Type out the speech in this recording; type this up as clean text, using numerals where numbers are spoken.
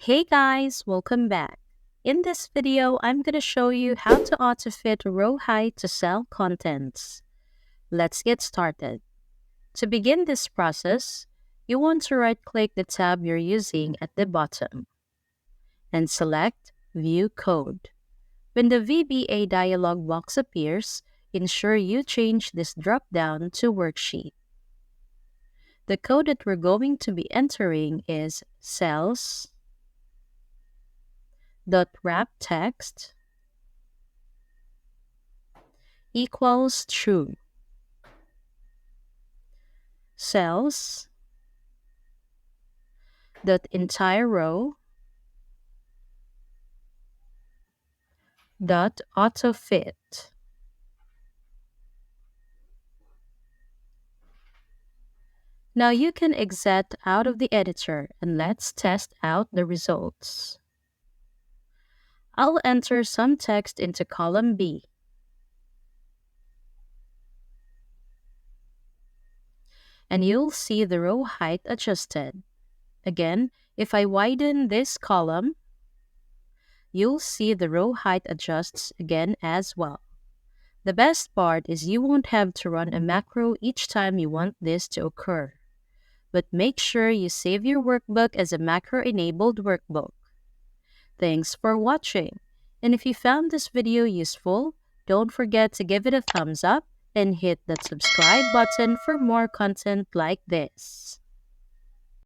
Hey guys, welcome back. In this video, I'm going to show you how to auto-fit row height to cell contents. Let's get started. To begin this process, you want to right-click the tab you're using at the bottom and select View Code. When the VBA dialog box appears, ensure you change this drop-down to Worksheet. The code that we're going to be entering is cells dot wrap text equals true. Cells dot entire row dot auto fit. Now you can exit out of the editor and let's test out the results. I'll enter some text into column B. And you'll see the row height adjusted. Again, if I widen this column, you'll see the row height adjusts again as well. The best part is you won't have to run a macro each time you want this to occur. But make sure you save your workbook as a macro-enabled workbook. Thanks for watching. And if you found this video useful, don't forget to give it a thumbs up and hit that subscribe button for more content like this.